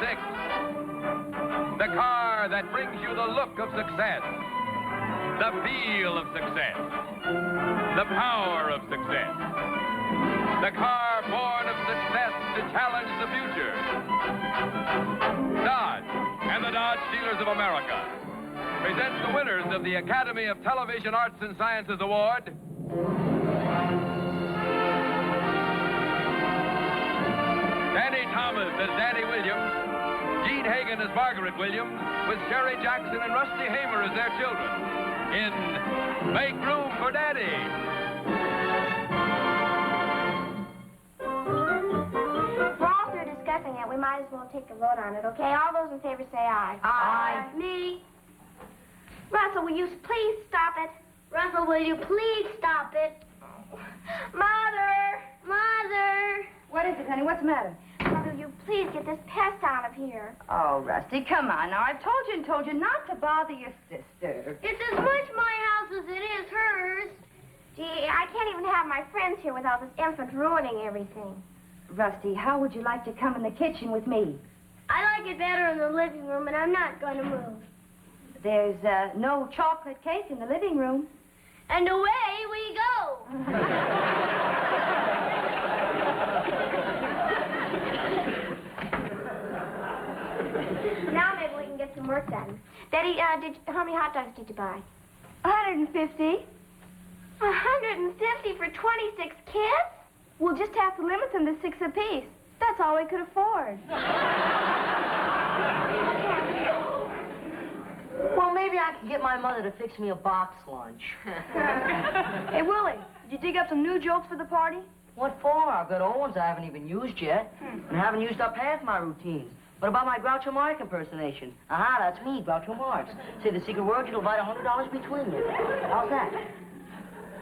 6. The car that brings you the look of success, the feel of success, the power of success. The car born of success to challenge the future. Dodge and the Dodge Dealers of America presents the winners of the Academy of Television Arts and Sciences Award. Danny Thomas as Danny Williams, Gene Hagen as Margaret Williams, with Sherry Jackson and Rusty Hamer as their children in Make Room for Daddy. While we're discussing it, we might as well take a vote on it, okay? All those in favor say aye. Aye. Me. Russell, will you please stop it? Russell, will you please stop it? Mother! Mother! What is it, honey? What's the matter? Mother, will you please get this pest out of here? Oh, Rusty, come on now. I've told you not to bother your sister. It's as much my house as it is hers. Gee, I can't even have my friends here without this infant ruining everything. Rusty, how would you like to come in the kitchen with me? I like it better in the living room, and I'm not going to move. There's no chocolate cake in the living room. And away we go. Now maybe we can get some work done. Daddy, how many hot dogs did you buy? 150. 150 for 26 kids? We'll just have to limit them to 6 apiece. That's all we could afford. Well, maybe I can get my mother to fix me a box lunch. Hey, Willie, did you dig up some new jokes for the party? What for? I've got old ones I haven't even used yet. And I haven't used up half my routines. What about my Groucho Marx impersonation? Aha, that's me, Groucho Marx. Say the secret word, you'll divide $100 between you. How's that?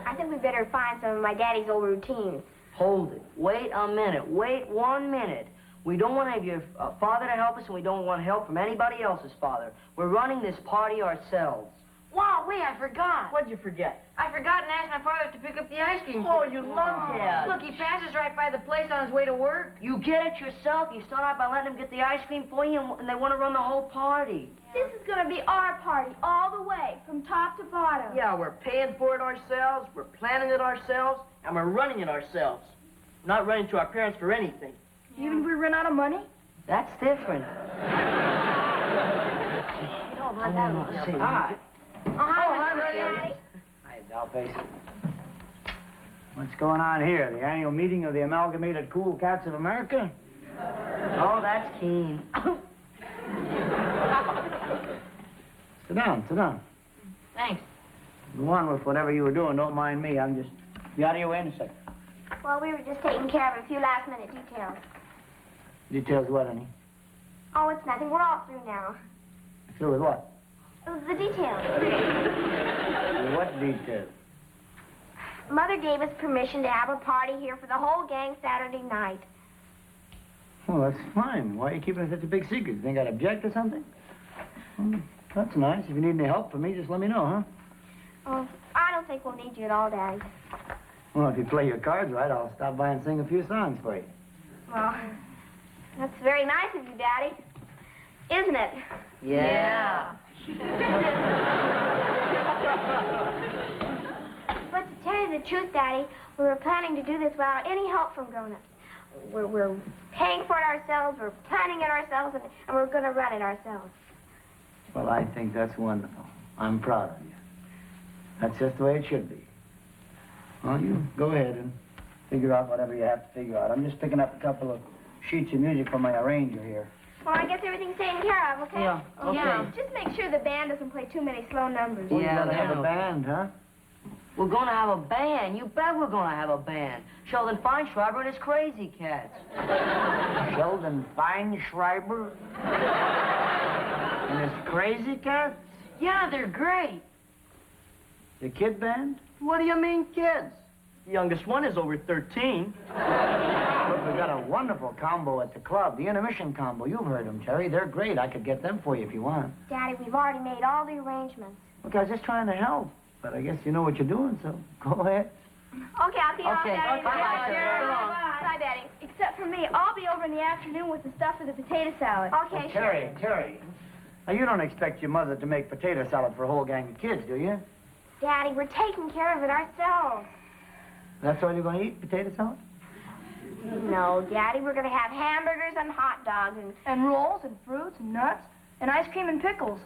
I think we better find some of my daddy's old routines. Hold it. Wait a minute. Wait 1 minute. We don't want to have your father to help us, and we don't want help from anybody else's father. We're running this party ourselves. Wow, wait, I forgot. What'd you forget? I forgot and asked my father to pick up the ice cream. Oh, you lunkhead. Look, he passes right by the place on his way to work. You get it yourself. You start out by letting him get the ice cream for you, and they want to run the whole party. This is going to be our party all the way, from top to bottom. Yeah, we're paying for it ourselves, we're planning it ourselves, and we're running it ourselves. We're not running to our parents for anything. Even if we run out of money? That's different. Hi. Hi, Hi, Dollface. What's going on here? The annual meeting of the Amalgamated Cool Cats of America? Oh, that's Keen. Sit down, sit down. Thanks. Go on with whatever you were doing. Don't mind me. I'm just... Be out of your way in a second. Well, we were just taking care of a few last-minute details. Details what, honey? Oh, it's nothing. We're all through now. Through with what? The details. What details? Mother gave us permission to have a party here for the whole gang Saturday night. Well, that's fine. Why are you keeping it such a big secret? You think I'd object or something? Well, that's nice. If you need any help from me, just let me know, huh? Oh, I don't think we'll need you at all, Daddy. Well, if you play your cards right, I'll stop by and sing a few songs for you. Well, that's very nice of you, Daddy. Isn't it? Yeah. But to tell you the truth, Daddy, we were planning to do this without any help from grown-ups. We're paying for it ourselves, we're planning it ourselves, and we're going to run it ourselves. Well, I think that's wonderful. I'm proud of you. That's just the way it should be. Well, you go ahead and figure out whatever you have to figure out. I'm just picking up a couple of sheets of music from my arranger here. Well, I guess everything's taken care of, okay? Yeah, okay. Yeah. Just make sure the band doesn't play too many slow numbers. Well, you Yeah, gotta have yeah. a band, huh? We're going to have a band. You bet we're going to have a band. Sheldon Feinschreiber and his Crazy Cats. Sheldon Feinschreiber? And his Crazy Cats? Yeah, they're great. The kid band? What do you mean, kids? The youngest one is over 13. Look, we got a wonderful combo at the club, the intermission combo. You've heard them, Terry. They're great. I could get them for you if you want. Daddy, we've already made all the arrangements. Look, I was just trying to help. But I guess you know what you're doing, so go ahead. Okay, I'll see you off, Okay. Daddy. Bye-bye, Sure. Sarah. Bye, Daddy. except for me. I'll be over in the afternoon with the stuff for the potato salad. Okay, sure. Terry. Now, you don't expect your mother to make potato salad for a whole gang of kids, do you? Daddy, we're taking care of it ourselves. That's all you're going to eat, potato salad? No, Daddy, we're going to have hamburgers and hot dogs And rolls and fruits and nuts and ice cream and pickles.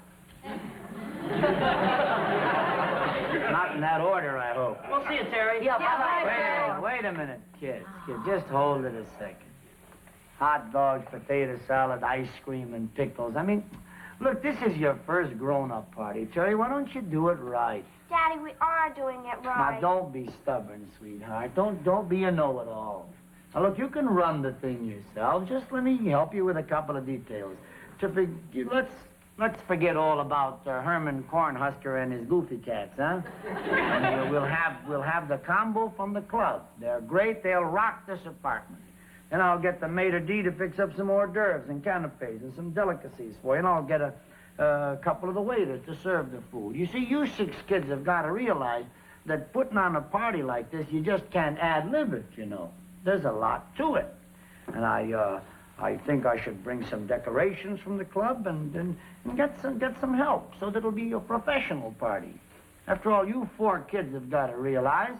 Not in that order, I hope. We'll see you, Terry. Yeah, bye-bye. Wait a minute, kids. Just hold it a second. Hot dogs, potato salad, ice cream, and pickles. I mean, look, this is your first grown-up party, Terry. Why don't you do it right? Daddy, we are doing it right. Now, don't be stubborn, sweetheart. Don't be a know-it-all. Now, look, you can run the thing yourself. Just let me help you with a couple of details. Let's forget all about Herman Cornhusker and his goofy cats, huh? And we'll have the combo from the club. They're great. They'll rock this apartment. And I'll get the maitre d' to fix up some hors d'oeuvres and canapes and some delicacies for you. And I'll get a couple of the waiters to serve the food. You see, you 6 kids have got to realize that putting on a party like this, you just can't ad-lib it, you know. There's a lot to it. And I think I should bring some decorations from the club and get some help so that it'll be a professional party. After all, you 4 kids have got to realize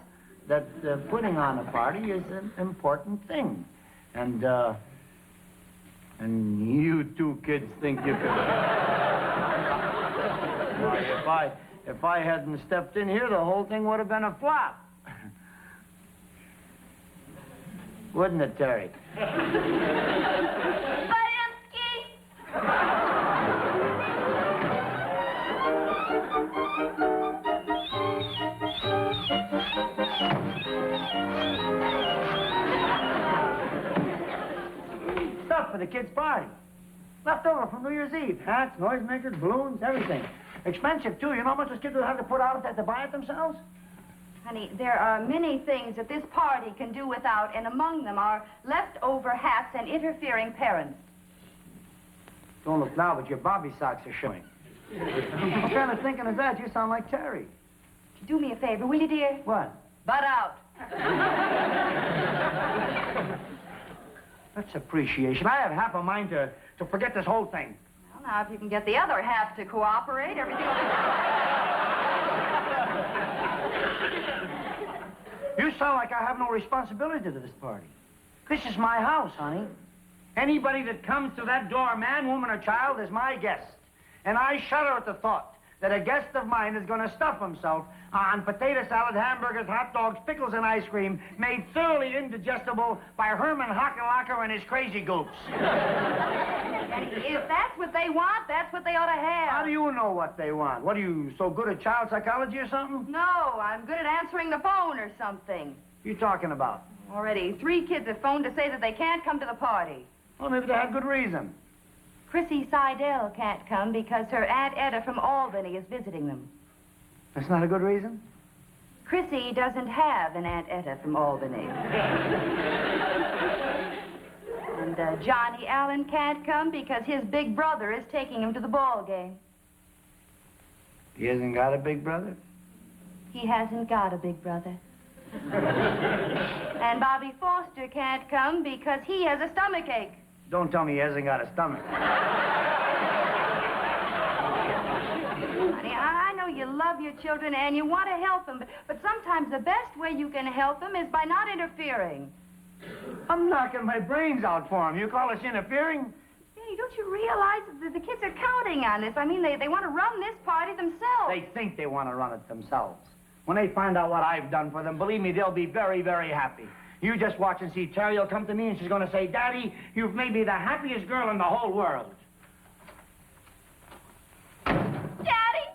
that putting on a party is an important thing. And you 2 kids think you could... Boy, if I hadn't stepped in here, the whole thing would have been a flop. Wouldn't it, Terry? Stuff for the kids' party. Left over from New Year's Eve. Hats, noisemakers, balloons, everything. Expensive, too. You know how much those kids will have to put out to buy it themselves? Honey, there are many things that this party can do without, and among them are leftover hats and interfering parents. Don't look now, but your bobby socks are showing. What kind of thinking is that? You sound like Terry. Do me a favor, will you, dear? What? Butt out. That's appreciation. I have half a mind to forget this whole thing. Well, now, if you can get the other half to cooperate, everything will be... You sound like I have no responsibility to this party. This is my house, honey. Anybody that comes to that door, man, woman, or child, is my guest. And I shudder at the thought that a guest of mine is going to stuff himself on potato salad, hamburgers, hot dogs, pickles, and ice cream made thoroughly indigestible by Herman Hockenlocker and his crazy goats. And if that's what they want, that's what they ought to have. How do you know what they want? What, are you so good at child psychology or something? No, I'm good at answering the phone or something. What are you talking about? Already 3 kids have phoned to say that they can't come to the party. Well, maybe they have good reason. Chrissy Seidel can't come because her Aunt Etta from Albany is visiting them. That's not a good reason? Chrissy doesn't have an Aunt Etta from Albany. And Johnny Allen can't come because his big brother is taking him to the ball game. He hasn't got a big brother? He hasn't got a big brother. And Bobby Foster can't come because he has a stomachache. Don't tell me he hasn't got a stomach. Honey, I know you love your children and you want to help them, but sometimes the best way you can help them is by not interfering. I'm knocking my brains out for him. You call us interfering? Danny, don't you realize that the kids are counting on this? I mean, they want to run this party themselves. They think they want to run it themselves. When they find out what I've done for them, believe me, they'll be very, very happy. You just watch and see. Terry will come to me and she's going to say, Daddy, you've made me the happiest girl in the whole world. Daddy,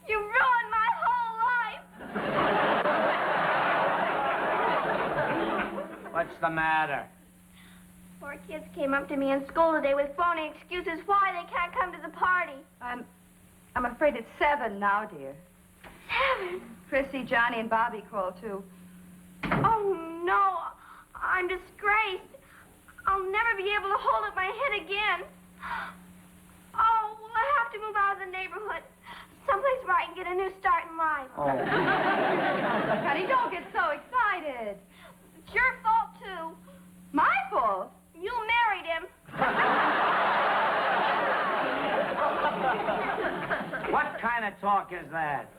you ruined my whole life. What's the matter? 4 kids came up to me in school today with phony excuses why they can't come to the party. I'm afraid it's 7 now, dear. 7? Chrissy, Johnny, and Bobby called, too. Oh, no. I'm disgraced. I'll never be able to hold up my head again. Oh, well, I have to move out of the neighborhood. Someplace where I can get a new start in life. Oh. Honey, don't get so excited. It's your fault, too. My fault? kind of talk is that?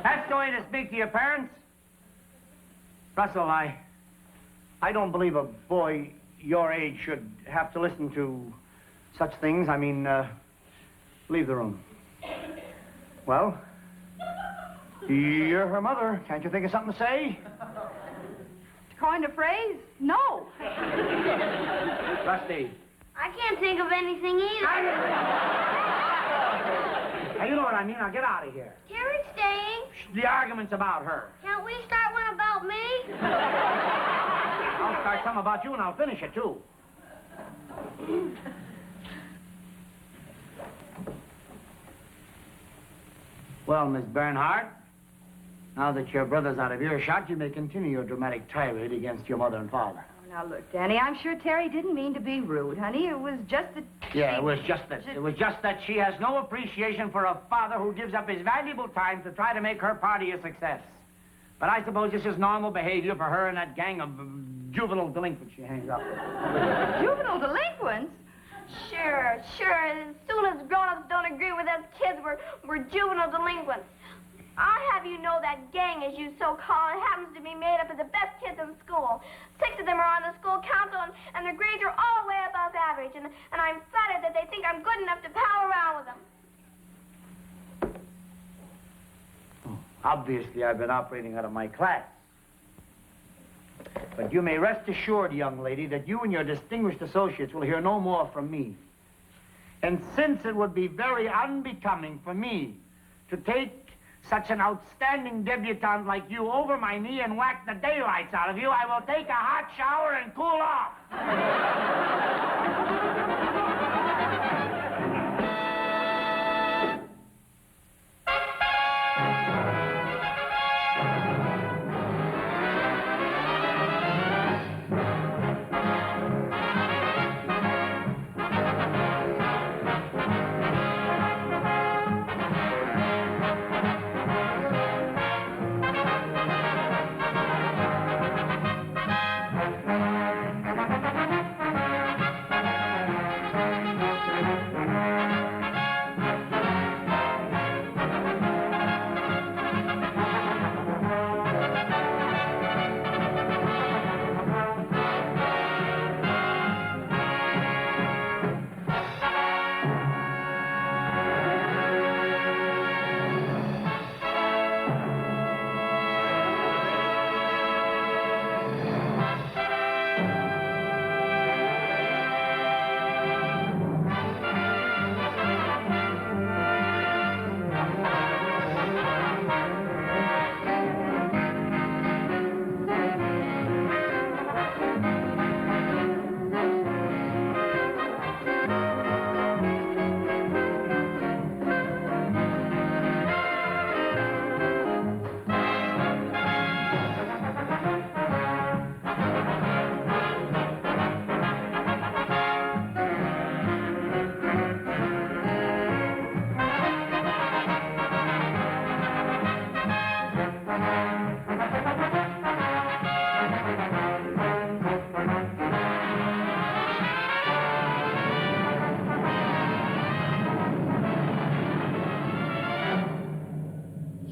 That's the way to speak to your parents? Russell, I don't believe a boy your age should have to listen to such things. I mean, leave the room. Well, you're her mother. Can't you think of something to say? Coined a phrase? No. Rusty. I can't think of anything either. Now, you know what I mean. Now, get out of here. Jerry's staying. The argument's about her. Can't we start one about me? I'll start some about you, and I'll finish it, too. Well, Miss Bernhardt, now that your brother's out of earshot, you may continue your dramatic tirade against your mother and father. Oh, now, look, Danny, I'm sure Terry didn't mean to be rude, honey. It was just that... Yeah, it was just that. It was just that she has no appreciation for a father who gives up his valuable time to try to make her party a success. But I suppose this is normal behavior for her and that gang of juvenile delinquents she hangs out with. Juvenile delinquents? Sure. As soon as grown-ups don't agree with us kids, we're juvenile delinquents. I'll have you know that gang, as you so call it, happens to be made up of the best kids in school. 6 of them are on the school council, and their grades are all way above average. And I'm flattered that they think I'm good enough to pal around with them. Obviously, I've been operating out of my class. But you may rest assured, young lady, that you and your distinguished associates will hear no more from me. And since it would be very unbecoming for me to take such an outstanding debutante like you over my knee and whack the daylights out of you, I will take a hot shower and cool off.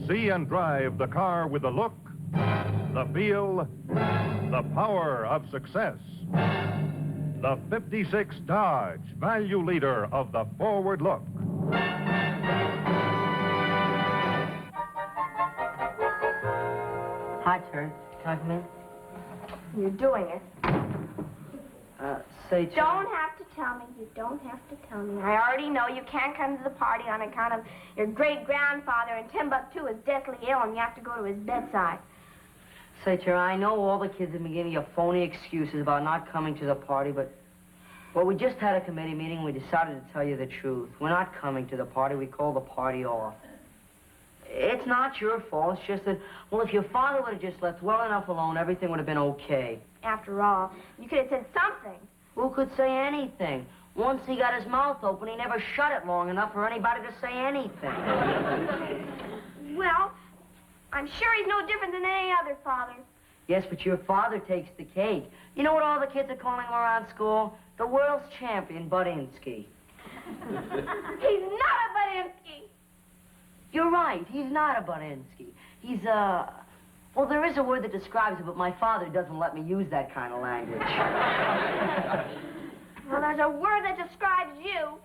See and drive the car with the look, the feel, the power of success. The 56 Dodge, value leader of the forward look. Hi, Terry. Can I come in? You're doing it. Say, Terry. Don't have to tell me. You don't have to tell me. I already know you can't come to the party on account of your great-grandfather in Timbuktu is deathly ill and you have to go to his bedside. Say, Terry, I know all the kids have been giving you phony excuses about not coming to the party, but... Well, we just had a committee meeting and we decided to tell you the truth. We're not coming to the party. We called the party off. It's not your fault. It's just that, well, if your father would have just left well enough alone, everything would have been okay. After all, you could have said something. Who could say anything? Once he got his mouth open, he never shut it long enough for anybody to say anything. Well, I'm sure he's no different than any other father. Yes, but your father takes the cake. You know what all the kids are calling him around school? The world's champion, Budinsky. He's not a Budinsky. You're right. He's not a Barinsky. He's a... Well, there is a word that describes it, but my father doesn't let me use that kind of language. Well, there's a word that describes you,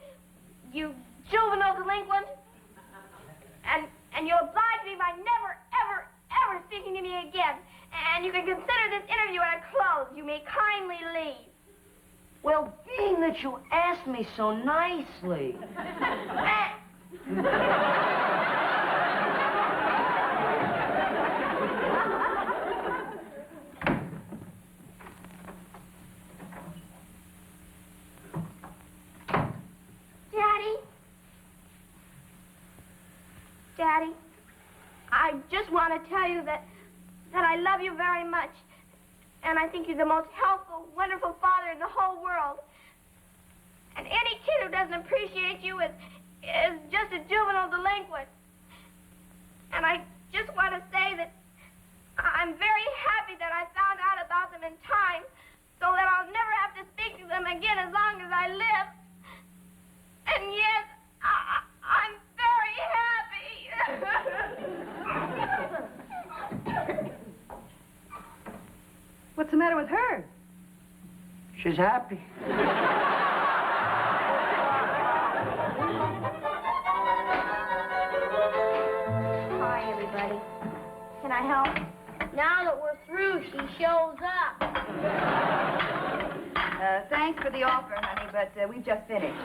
you juvenile delinquent. And you'll oblige me by never, ever, ever speaking to me again. And you can consider this interview at a close. You may kindly leave. Well, being that you asked me so nicely... Daddy, I just want to tell you that I love you very much. And I think you're the most helpful, wonderful father in the whole world. And any kid who doesn't appreciate you is just a juvenile delinquent. And I just want to say that I'm very happy that I found out about them in time so that I'll never have to speak to them again as long as I live. And yes, I'm very happy. What's the matter with her? She's happy. Hi, everybody. Can I help? Now that we're through, she shows up. Thanks for the offer, honey, but we've just finished.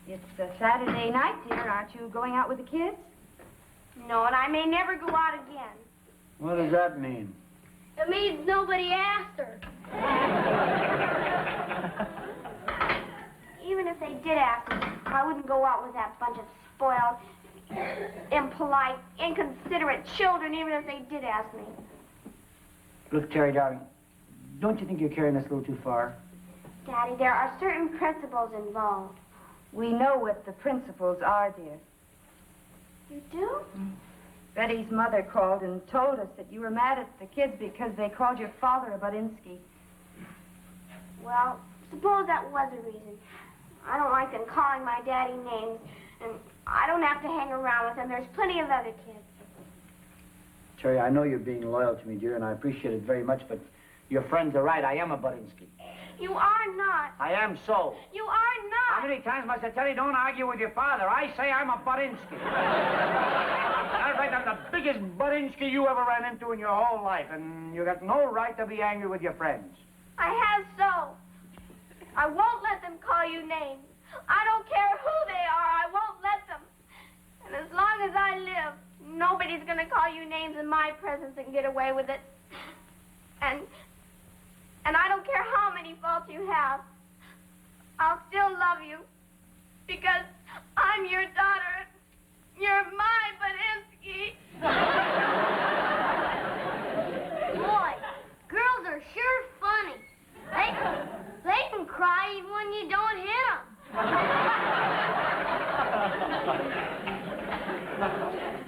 It's a Saturday night, dear. Aren't you going out with the kids? No, and I may never go out again. What does that mean? It means nobody asked her. Even if they did ask me, I wouldn't go out with that bunch of spoiled, impolite, inconsiderate children, even if they did ask me. Look, Terry, darling, don't you think you're carrying this a little too far? Daddy, there are certain principles involved. We know what the principles are, dear. You do? Betty's mother called and told us that you were mad at the kids because they called your father a Barinsky. Well, suppose that was a reason. I don't like them calling my daddy names, and I don't have to hang around with them. There's plenty of other kids. Terry, I know you're being loyal to me, dear, and I appreciate it very much, but your friends are right. I am a Barinsky. You are not. I am so. You are not. How many times must I tell you, don't argue with your father? I say I'm a Barinsky. Matter of fact, I'm the biggest Barinsky you ever ran into in your whole life, and you got no right to be angry with your friends. I have so. I won't let them call you names. I don't care who they are. I won't let them. And as long as I live, nobody's going to call you names in my presence and get away with it. And I don't care how many faults you have. I'll still love you because I'm your daughter. You're my Barinsky. Boy, girls are sure funny. They can cry even when you don't hit them.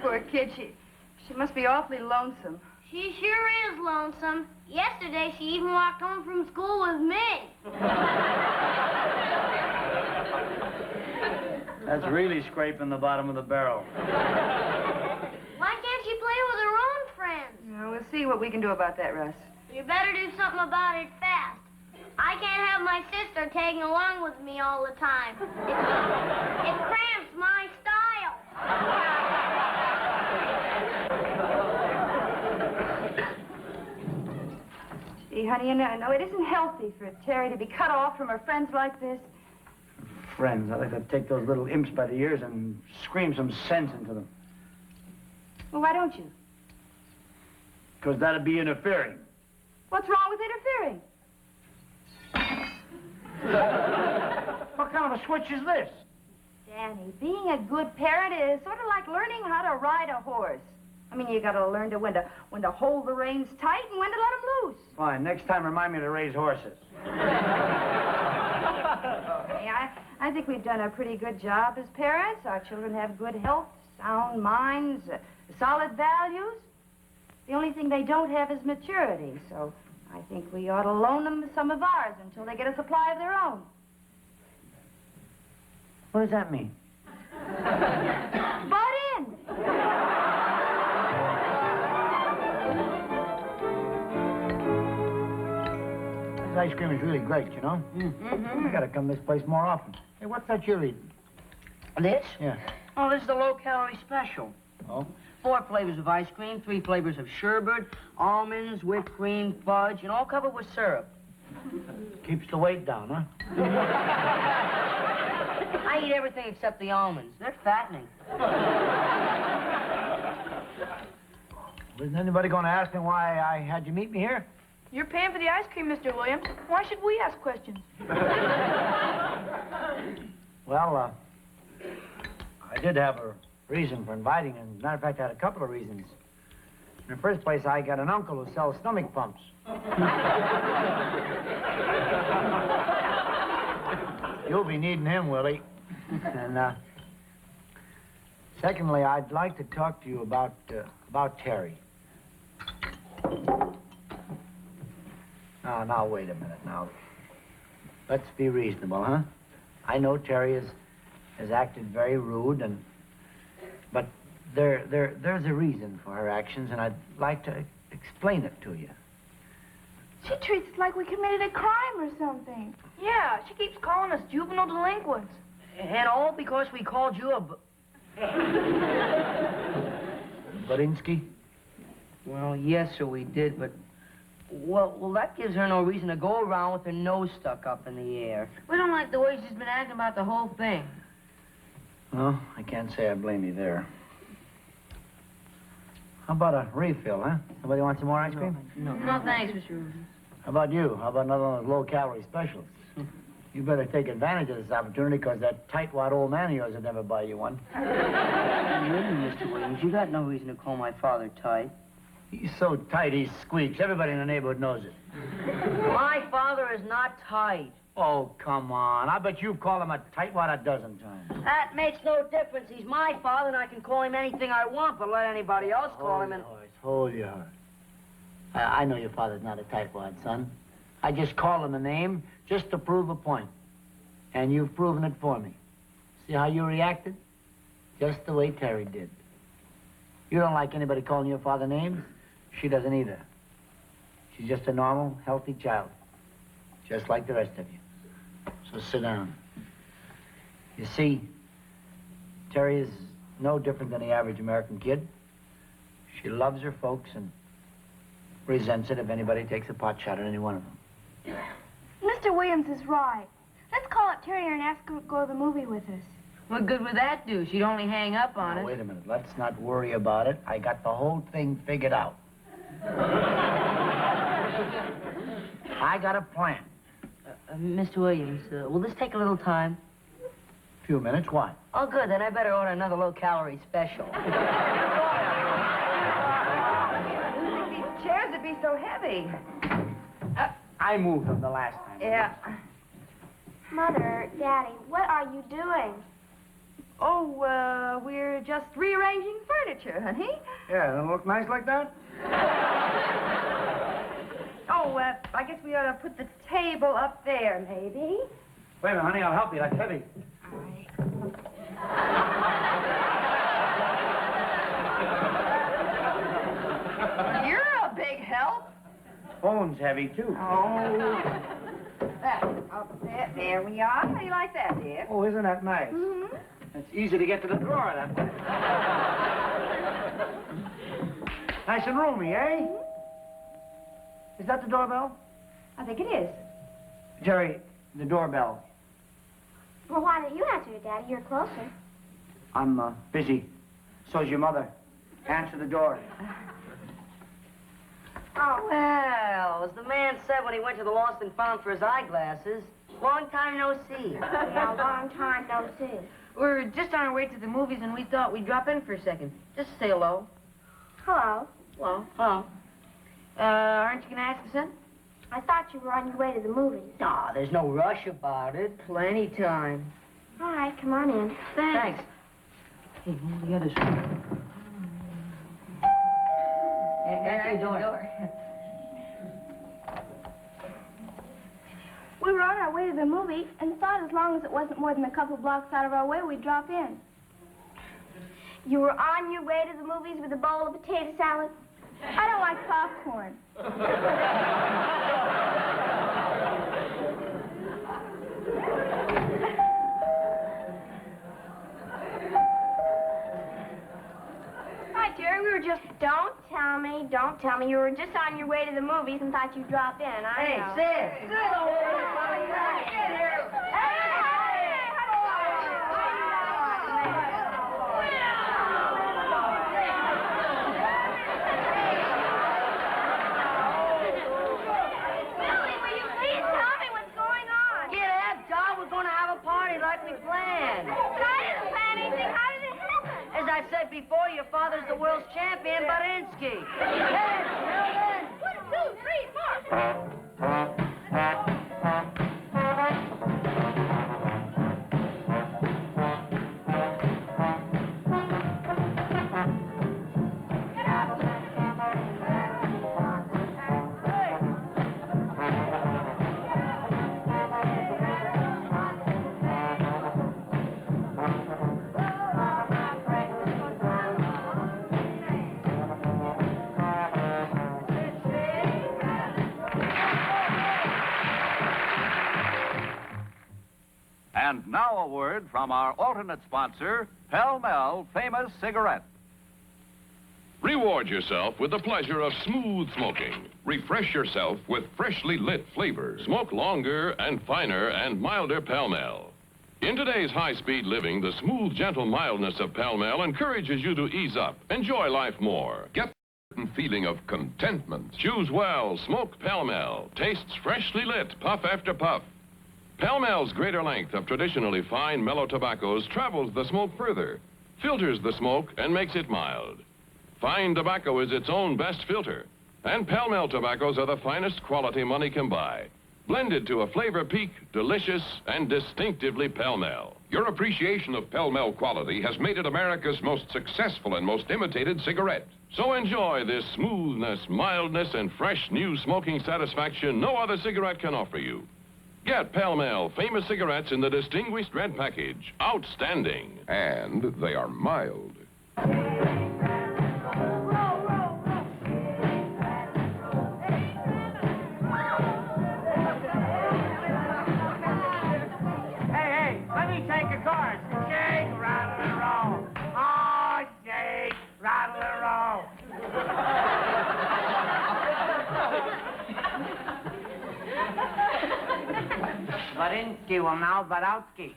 Poor kid, she must be awfully lonesome. She sure is lonesome. Yesterday, she even walked home from school with me. That's really scraping the bottom of the barrel. Why can't she play with her own friends? Well, we'll see what we can do about that, Russ. You better do something about it fast. I can't have my sister tagging along with me all the time. It cramps my style. See, honey, no, it isn't healthy for Terry to be cut off from her friends like this. Friends, I'd like to take those little imps by the ears and scream some sense into them. Well, why don't you? Because that'd be interfering. What's wrong with interfering? What kind of a switch is this? Danny, being a good parent is sort of like learning how to ride a horse. I mean, you got to learn when to hold the reins tight and when to let them loose. Fine. Next time, remind me to raise horses. Hey, I think we've done a pretty good job as parents. Our children have good health, sound minds, solid values. The only thing they don't have is maturity, so I think we ought to loan them some of ours until they get a supply of their own. What does that mean? Butt ice cream is really great, you know? Mm-hmm. I gotta come to this place more often. Hey, what's that you're eating? This? Yeah. Oh, this is the low-calorie special. Oh? 4 flavors of ice cream, 3 flavors of sherbet, almonds, whipped cream, fudge, and all covered with syrup. Keeps the weight down, huh? I eat everything except the almonds. They're fattening. Isn't anybody going to ask me why I had you meet me here? You're paying for the ice cream, Mr. Williams. Why should we ask questions? Well, I did have a reason for inviting you. As a matter of fact, I had a couple of reasons. In the first place, I got an uncle who sells stomach pumps. You'll be needing him, Willie. And, secondly, I'd like to talk to you about Terry. Now, wait a minute, now. Let's be reasonable, huh? I know Terry has acted very rude, but there's a reason for her actions, and I'd like to explain it to you. She treats us like we committed a crime or something. Yeah, she keeps calling us juvenile delinquents. And all because we called you a... Badinsky? Well, yes, sir, we did, but... Well, that gives her no reason to go around with her nose stuck up in the air. We don't like the way she's been acting about the whole thing. Well, I can't say I blame you there. How about a refill, huh? Somebody want some more ice cream? No, thanks, Mr. Rubin. How about you? How about another one of those low-calorie specials? You better take advantage of this opportunity, because that tightwad old man of yours would never buy you one. Really, Mr. Williams, you got no reason to call my father tight. He's so tight he squeaks. Everybody in the neighborhood knows it. My father is not tight. Oh, come on. I bet you've called him a tightwad a dozen times. That makes no difference. He's my father, and I can call him anything I want, but let anybody else call him. Hold your horse. I know your father's not a tightwad, son. I just called him a name just to prove a point. And you've proven it for me. See how you reacted? Just the way Terry did. You don't like anybody calling your father names? She doesn't either. She's just a normal, healthy child. Just like the rest of you. So sit down. You see, Terry is no different than the average American kid. She loves her folks and resents it if anybody takes a pot shot at any one of them. Mr. Williams is right. Let's call up Terry and ask her to go to the movie with us. What good would that do? She'd only hang up on Now, us. wait a minute. Let's not worry about it. I got the whole thing figured out. I got a plan. Mr. Williams, will this take a little time? A few minutes. Why? Oh, good. Then I better order another low-calorie special. These chairs would be so heavy. I moved them the last time. Yeah. Mother, Daddy, what are you doing? Oh, we're just rearranging furniture, honey. Yeah, doesn't it look nice like that? Oh, I guess we ought to put the table up there, maybe. Wait a minute, honey, I'll help you. That's heavy. You're a big help. Phone's heavy, too. Oh. Up there. There we are. How do you like that, dear? Oh, isn't that nice? Mm-hmm. It's easy to get to the drawer that way. Nice and roomy, eh? Is that the doorbell? I think it is. Jerry, the doorbell. Well, why don't you answer it, Daddy? You're closer. I'm busy. So's your mother. Answer the door. Oh, Well, as the man said when he went to the Lost and Found for his eyeglasses, long time no see. yeah, long time no see. We're just on our way to the movies, and we thought we'd drop in for a second. Just to say hello. Hello. Hello. Aren't you going to ask us in? I thought you were on your way to the movies. Nah, there's no rush about it. Plenty time. All right, come on in. Thanks. Hey, move the others. That's your door. We were on our way to the movie and thought as long as it wasn't more than a couple blocks out of our way, we'd drop in. You were on your way to the movies with a bowl of potato salad? I don't like popcorn. Don't tell me you were just on your way to the movies and thought you'd drop in. I know. Sis! Get here! Billy, will you please tell me what's going on? Get up, Doll. We're going to have a party like we planned. I didn't plan anything. How did it happen? As I said before, your father's the world's champion, Barinsky. Hey, children! 1, 2, 3, 4. And now a word from our alternate sponsor, Pell Mell Famous Cigarette. Reward yourself with the pleasure of smooth smoking. Refresh yourself with freshly lit flavors. Smoke longer and finer and milder Pell Mell. In today's high-speed living, the smooth, gentle mildness of Pell Mell encourages you to ease up, enjoy life more. Get the feeling of contentment. Choose well, smoke Pell Mell. Tastes freshly lit, puff after puff. Pell Mell's greater length of traditionally fine, mellow tobaccos travels the smoke further, filters the smoke, and makes it mild. Fine tobacco is its own best filter, and Pell Mell tobaccos are the finest quality money can buy. Blended to a flavor peak, delicious, and distinctively Pell Mell. Your appreciation of Pell Mell quality has made it America's most successful and most imitated cigarette. So enjoy this smoothness, mildness, and fresh new smoking satisfaction no other cigarette can offer you. Get Pell Mell Famous Cigarettes in the distinguished red package. Outstanding. And they are mild. Hey, let me take a chorus. Shake, rattle, and roll. Oh, shake, rattle, and roll. Barinsky will now Barowski.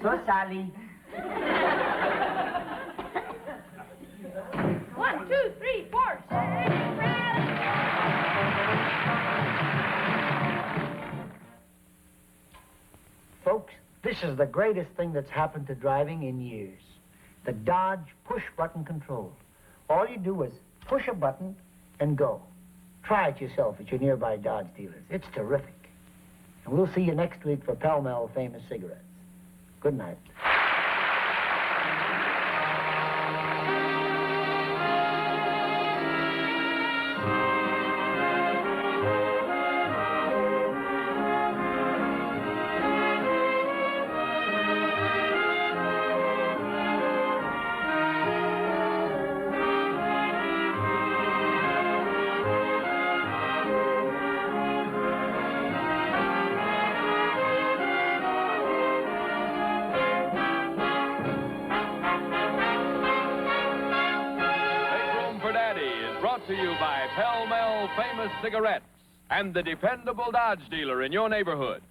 So, Sally. 1, 2, 3, 4. Folks, this is the greatest thing that's happened to driving in years. The Dodge push-button control. All you do is push a button and go. Try it yourself at your nearby Dodge dealers. It's terrific. And we'll see you next week for Pell Mell Famous Cigarettes. Good night. Brought to you by Pell Mell Famous Cigarettes and the dependable Dodge dealer in your neighborhood.